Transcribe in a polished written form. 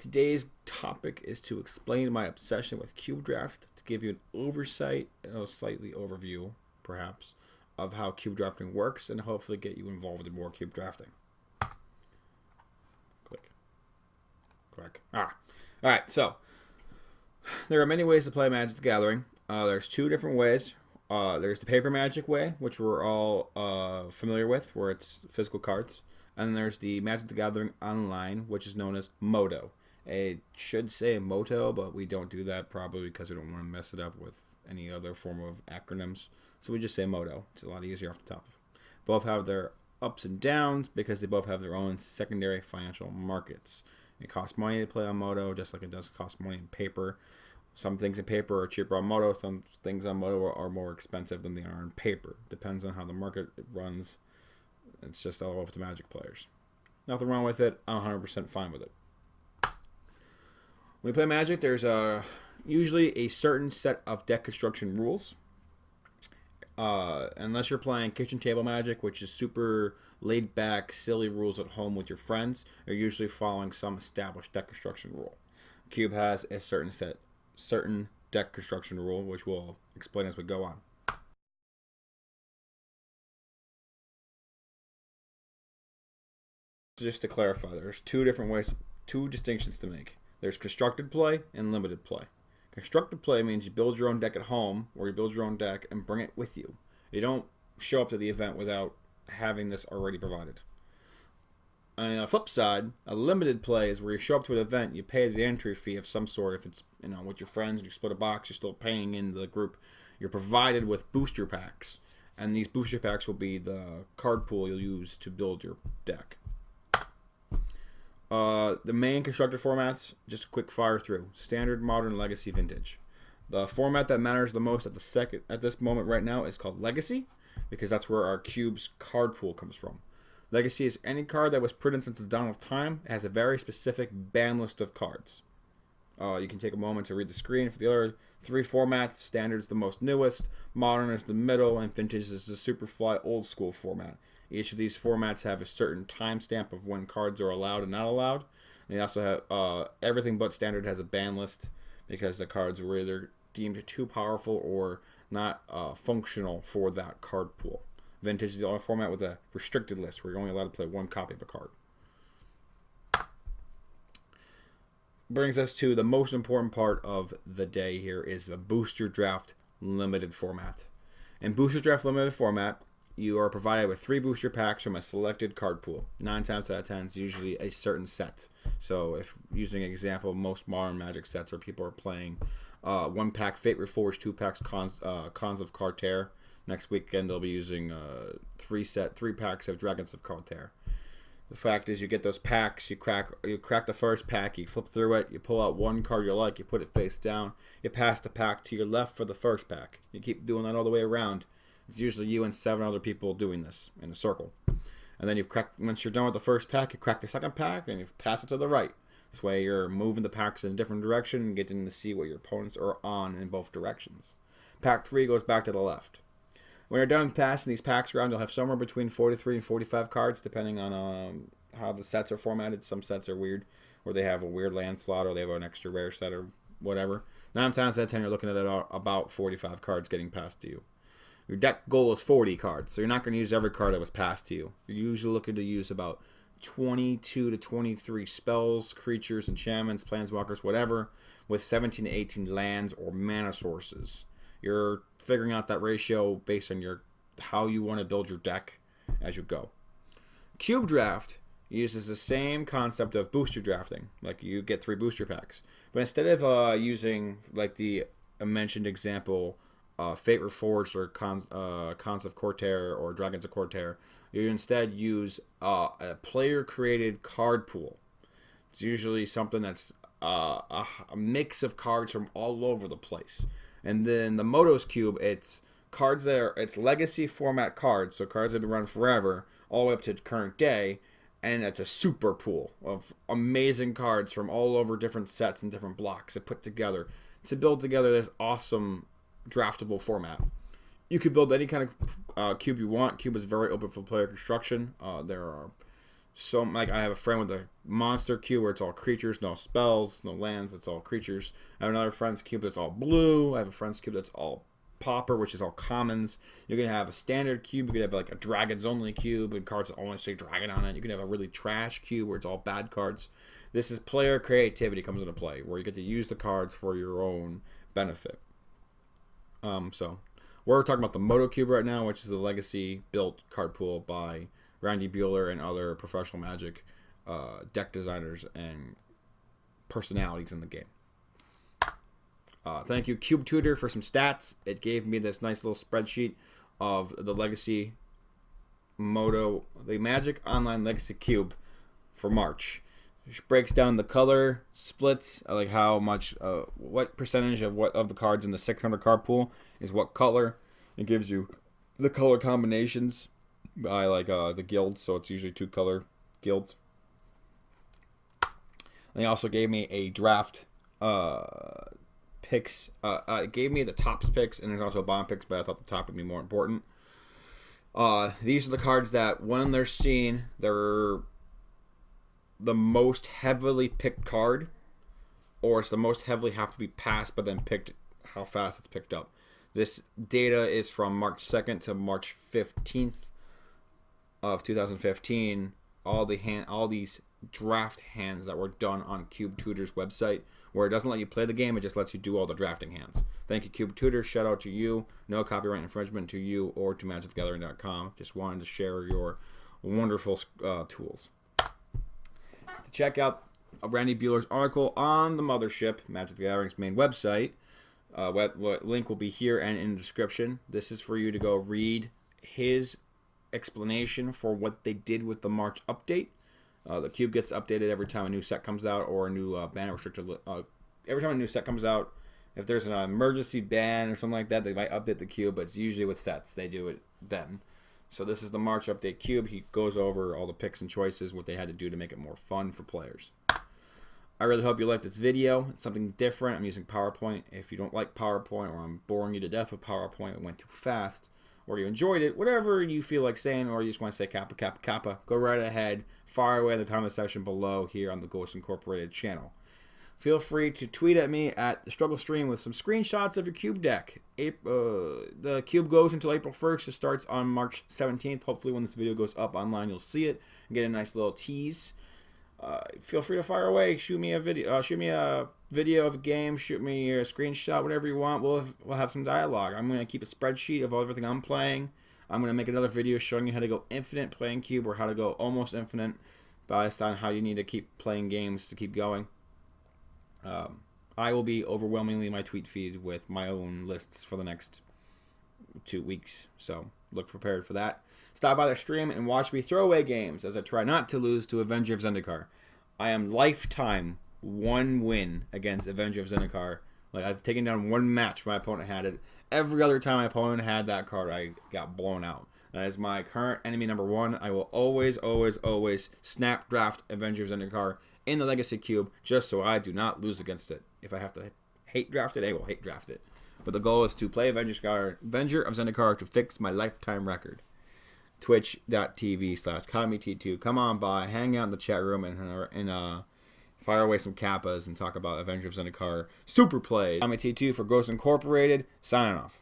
today's topic is to explain my obsession with cube draft, to give you an oversight, a slightly overview, perhaps, of how cube drafting works, and hopefully get you involved in more cube drafting. Click. All right, so there are many ways to play Magic the Gathering. There's two different ways. There's the paper Magic way, which we're all familiar with, where it's physical cards. And then there's the Magic the Gathering Online, which is known as Moto. It should say Moto, but we don't do that probably because we don't want to mess it up with any other form of acronyms. So we just say Moto. It's a lot easier off the top. Both have their ups and downs because they both have their own secondary financial markets. It costs money to play on Moto, just like it does cost money in paper. Some things in paper are cheaper on Moto. Some things on Moto are more expensive than they are on paper. Depends on how the market runs. It's just all up to Magic players. Nothing wrong with it. I'm 100% fine with it. When you play Magic, there's usually a certain set of deck construction rules. Unless you're playing kitchen table Magic, which is super laid back, silly rules at home with your friends, you're usually following some established deck construction rule. Cube has a certain deck construction rule, which we'll explain as we go on. Just to clarify, there's two different ways, two distinctions to make. There's constructed play and limited play. Constructed play means you build your own deck at home, or you build your own deck and bring it with you. You don't show up to the event without having this already provided. On the flip side, a limited play is where you show up to an event, you pay the entry fee of some sort. If it's with your friends, you split a box, you're still paying into the group. You're provided with booster packs, and these booster packs will be the card pool you'll use to build your deck. The main constructed formats, just a quick fire through: Standard, Modern, Legacy, Vintage. The format that matters the most at this moment right now is called Legacy, because that's where our Cube's card pool comes from. Legacy is any card that was printed since the dawn of time. It has a very specific ban list of cards. You can take a moment to read the screen. For the other three formats, Standard is the most newest, Modern is the middle, and Vintage is the Superfly old school format. Each of these formats have a certain timestamp of when cards are allowed and not allowed. And they also have everything but Standard has a ban list because the cards were either deemed too powerful or not functional for that card pool. Vintage is the only format with a restricted list where you're only allowed to play one copy of a card. Brings us to the most important part of the day here is a Booster Draft Limited format. In Booster Draft Limited format, you are provided with 3 booster packs from a selected card pool. 9 times out of 10 is usually a certain set. So if using an example, most modern Magic sets where people are playing 1 pack Fate Reforged, 2 packs Cons of Carter. Next weekend they'll be using 3 packs of Dragons of Carter. The fact is, you get those packs, you crack the first pack, you flip through it, you pull out one card you like, you put it face down, you pass the pack to your left for the first pack. You keep doing that all the way around. It's usually you and 7 other people doing this in a circle. And then once you're done with the first pack, you crack the second pack and you pass it to the right. This way you're moving the packs in a different direction and getting to see what your opponents are on in both directions. Pack 3 goes back to the left. When you're done passing these packs around, you'll have somewhere between 43 and 45 cards, depending on how the sets are formatted. Some sets are weird, where they have a weird land slot, or they have an extra rare set, or whatever. 9 times out of 10, you're looking at about 45 cards getting passed to you. Your deck goal is 40 cards, so you're not going to use every card that was passed to you. You're usually looking to use about 22 to 23 spells, creatures, enchantments, planeswalkers, whatever, with 17 to 18 lands or mana sources. You're figuring out that ratio based on how you want to build your deck as you go. Cube Draft uses the same concept of booster drafting. Like, you get 3 booster packs. But instead of using, like the mentioned example, Fate Reforged or Cons of Cortair or Dragons of Cortair, you instead use a player-created card pool. It's usually something that's a mix of cards from all over the place. And then the Moto's Cube, it's cards it's legacy format cards, so cards that have been run forever, all the way up to current day, and it's a super pool of amazing cards from all over different sets and different blocks that put together to build together this awesome draftable format. You could build any kind of cube you want. Cube is very open for player construction. There are So, like, I have a friend with a monster cube where it's all creatures, no spells, no lands, it's all creatures. I have another friend's cube that's all blue. I have a friend's cube that's all pauper, which is all commons. You can have a standard cube. You can have like a dragons only cube and cards that only say dragon on it. You can have a really trash cube where it's all bad cards. This is player creativity comes into play, where you get to use the cards for your own benefit. So we're talking about the Moto Cube right now, which is the legacy built card pool by Randy Bueller and other professional Magic deck designers and personalities in the game. Thank you, Cube Tutor, for some stats. It gave me this nice little spreadsheet of the Legacy Moto, the Magic Online Legacy Cube for March. Which breaks down the color splits, like how much, what percentage of the cards in the 600 card pool is what color. It gives you the color combinations by like the guilds, so it's usually 2 color guilds. And they also gave me a draft picks. It gave me the tops picks, and there's also bottom picks, but I thought the top would be more important. These are the cards that when they're seen, they're the most heavily picked card, or it's the most heavily have to be passed, but then picked how fast it's picked up. This data is from March 2nd to March 15th of 2015. All these draft hands that were done on Cube Tutor's website, where it doesn't let you play the game, it just lets you do all the drafting hands. Thank you, Cube Tutor. Shout out to you. No copyright infringement to you or to MagicTheGathering.com. Just wanted to share your wonderful tools. To check out Randy Bueller's article on the mothership, Magic the Gathering's main website, link will be here and in the description. This is for you to go read his explanation for what they did with the March update. The cube gets updated every time a new set comes out, or a new ban restricted. Every time a new set comes out, if there's an emergency ban or something like that, they might update the cube, but it's usually with sets. They do it then. So this is the March update cube. He goes over all the picks and choices, what they had to do to make it more fun for players. I really hope you liked this video. It's something different. I'm using PowerPoint. If you don't like PowerPoint, or I'm boring you to death with PowerPoint, it went too fast, or you enjoyed it, whatever you feel like saying, or you just want to say kappa, kappa, kappa, go right ahead. Fire away in the comment section below here on the Ghost Incorporated channel. Feel free to tweet at me at the Struggle Stream with some screenshots of your cube deck. The cube goes until April 1st. It starts on March 17th. Hopefully when this video goes up online, you'll see it and get a nice little tease. Feel free to fire away. Shoot me a video. Shoot me a video of the game. Shoot me a screenshot. Whatever you want. We'll have some dialogue. I'm gonna keep a spreadsheet of everything I'm playing. I'm gonna make another video showing you how to go infinite playing cube, or how to go almost infinite, based on how you need to keep playing games to keep going. I will be overwhelmingly my tweet feed with my own lists for the next 2 weeks, so look prepared for that. Stop by the stream and watch me throw away games as I try not to lose to Avenger of Zendikar. I am lifetime 1 win against Avenger of Zendikar. Like, I've taken down 1 match my opponent had it. Every other time my opponent had that card, I got blown out. That is my current enemy number 1. I will always, always, always snap draft Avenger of Zendikar in the Legacy Cube, just so I do not lose against it. If I have to hate draft it, I will hate draft it. But the goal is to play Avenger of Zendikar to fix my lifetime record. Twitch.tv/KamiT2. Come on by, hang out in the chat room, and fire away some kappas and talk about Avenger of Zendikar super plays. KamiT2 for Ghost Incorporated, signing off.